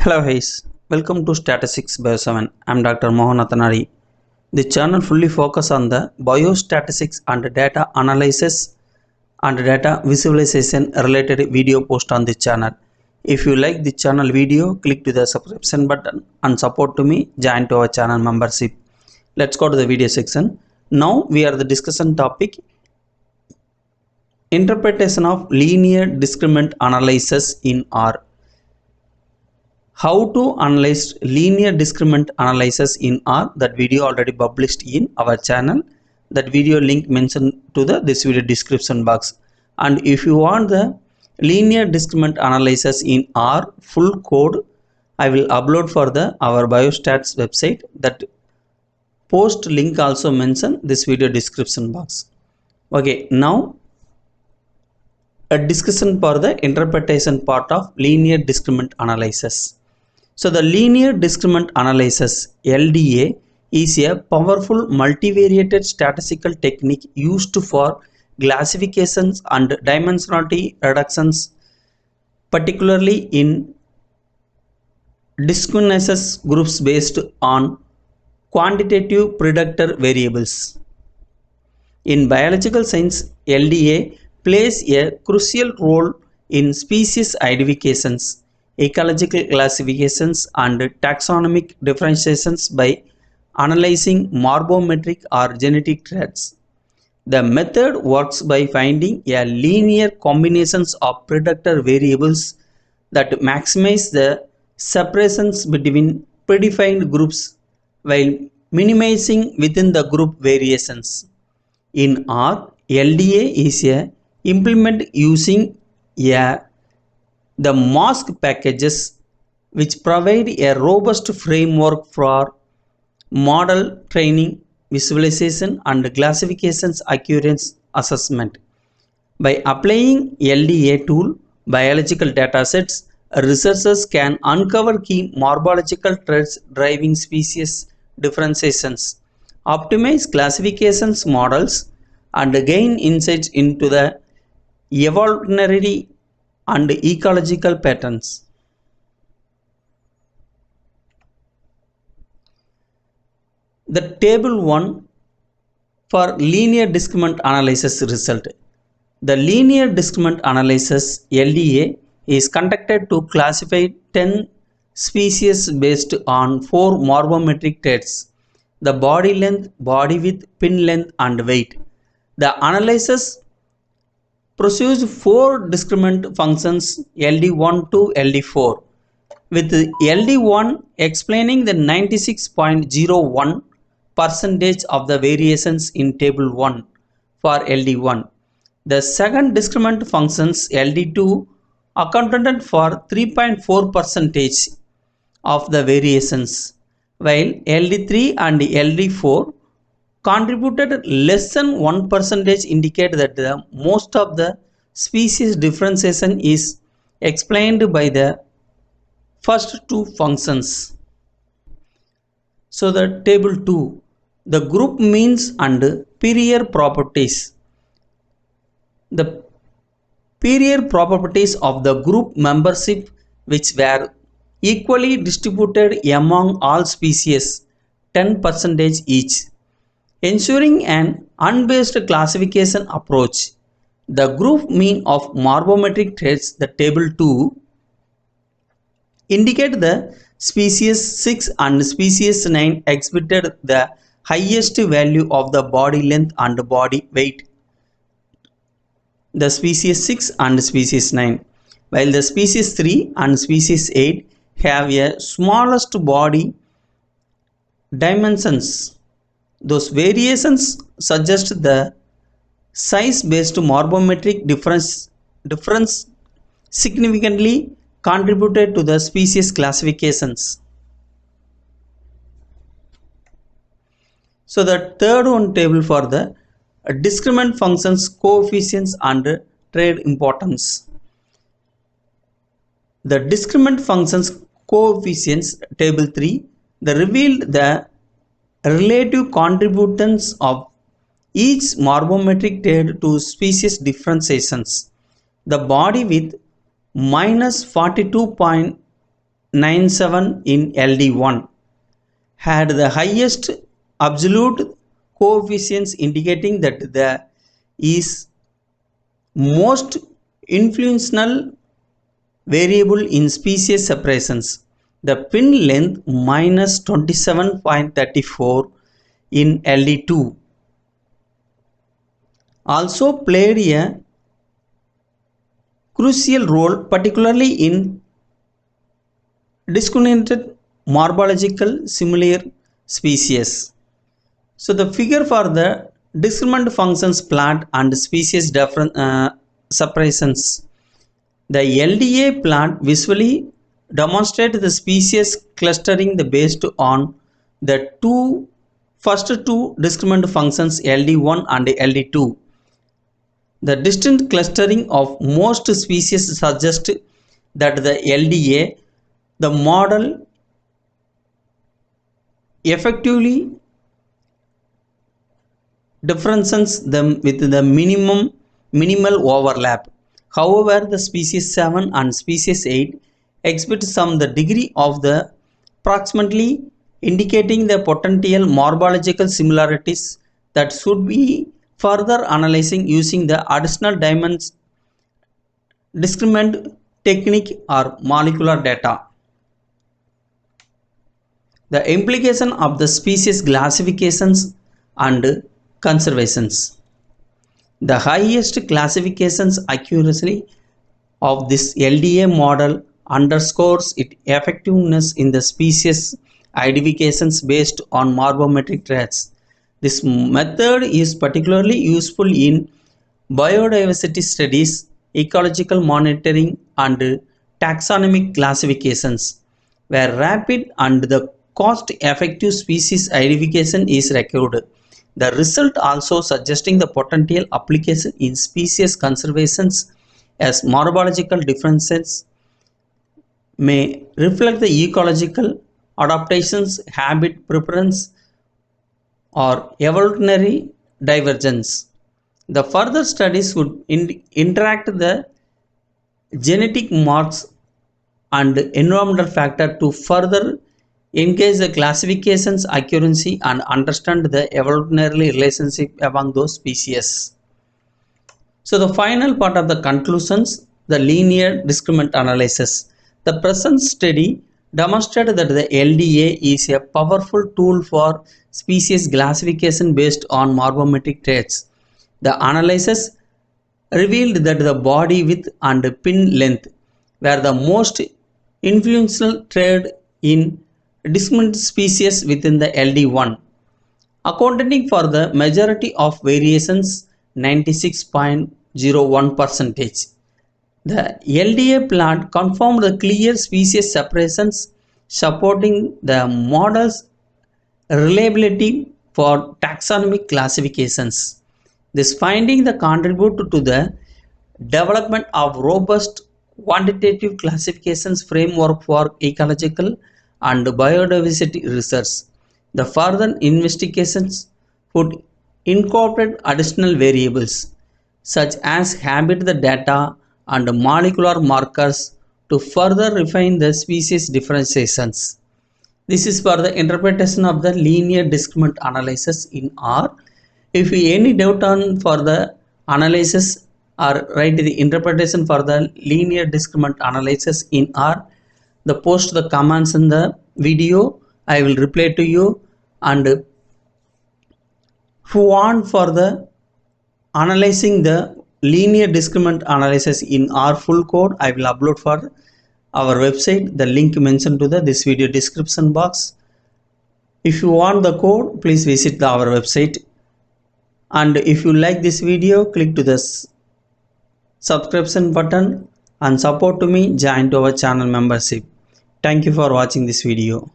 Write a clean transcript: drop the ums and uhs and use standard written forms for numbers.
Hello guys, welcome to Statistics Bio 7. I am Dr. Mohan Athanari. The channel fully focus on the biostatistics and data analysis and data visualization related video post on this channel. If you like the channel video, click to the subscription button and support to me, join to our channel membership. Let's go to the video section. Now we are the discussion topic, interpretation of linear discriminant analysis in R. How to analyze linear discriminant analysis in R. That video already published in our channel. That video link mentioned to this video description box. And if you want the linear discriminant analysis in R full code, I will upload for our biostats website. That post link also mentioned this video description box. Okay, now a discussion for the interpretation part of linear discriminant analysis. So the linear discriminant analysis LDA is a powerful multivariate statistical technique used for classifications and dimensionality reductions, particularly in discriminations groups based on quantitative predictor variables. In biological science, LDA plays a crucial role in species identifications, ecological classifications and taxonomic differentiations by analyzing morphometric or genetic traits. The method works by finding a linear combinations of predictor variables that maximize the separations between predefined groups while minimizing within the group variations. In R, LDA is a implement using the mask packages which provide a robust framework for model training, visualization and classifications accuracy assessment. By applying LDA tool biological datasets, researchers can uncover key morphological traits driving species differentiations, optimize classifications models and gain insights into the evolutionary and ecological patterns. The table 1 for linear discriminant analysis result. The linear discriminant analysis LDA is conducted to classify 10 species based on 4 morphometric traits: the body length, body width, pin length and weight. The analysis pursues 4 discriminant functions LD1 to LD4, with LD1 explaining the 96.01% of the variations in table 1 for LD1. The second discriminant functions LD2 accounted for 3.4% of the variations, while LD3 and LD4 contributed less than 1%, indicate that the most of the species differentiation is explained by the first 2 functions. So the table 2, the group means and superior properties. The superior properties of the group membership which were equally distributed among all species, 10% each. Ensuring an unbased classification approach, the group mean of morphometric traits, the table 2, indicate the species 6 and species 9 exhibited the highest value of the body length and body weight, the species 6 and species 9, while the species 3 and species 8 have a smallest body dimensions. Those variations suggest the size-based morphometric difference significantly contributed to the species classifications. So the third one table for the discriminant functions, coefficients and trait importance. The discriminant functions coefficients table 3, they revealed the relative contributance of each morphometric trait to species differentiations. The body with minus 42.0 0.97 in LD1 had the highest absolute coefficients, indicating that the is most influential variable in species separations. The pin length minus 27.34 in LD2 also played a crucial role, particularly in discriminated morphological similar species. So the figure for the discriminant functions plot and species separations. The LDA plot visually demonstrates the species clustering based on the first two discriminant functions LD1 and LD2. The distant clustering of most species suggests that the LDA, the model, effectively differentiates them with the minimal overlap. However, the species 7 and species 8 exhibit some the degree of the approximately, indicating the potential morphological similarities that should be further analyzing using the additional discriminant technique or molecular data. The implication of the species classifications and conservations. The highest classifications accuracy of this LDA model underscores its effectiveness in the species identifications based on morphometric traits. This method is particularly useful in biodiversity studies, ecological monitoring, and taxonomic classifications, where rapid and the cost-effective species identification is required. The result also suggesting the potential application in species conservations as morphological differences may reflect the ecological adaptations, habit preference, or evolutionary divergence. The further studies would interact the genetic marks and environmental factor to further engage the classification's accuracy and understand the evolutionary relationship among those species. So the final part of the conclusions, the linear discriminant analysis. The present study demonstrated that the LDA is a powerful tool for species classification based on morphometric traits. The analysis revealed that the body width and pin length were the most influential trait in discriminant species within the LD1, accounting for the majority of variations, 96.01%. The LDA plot confirmed the clear species separations, supporting the model's reliability for taxonomic classifications. This finding contributed to the development of robust quantitative classifications framework for ecological and biodiversity research. The further investigations would incorporate additional variables such as habit data and molecular markers to further refine the species differentiations. This is for the interpretation of the linear discriminant analysis in R. If you any doubt on for the analysis or write the interpretation for the linear discriminant analysis in R, the post the comments in the video, I will reply to you. And if you want for the analyzing the linear discriminant analysis in R full code, I will upload for our website, the link mentioned to this video description box. If you want the code, please visit our website. And if you like this video, click to this subscription button and support to me, join to our channel membership. Thank you for watching this video.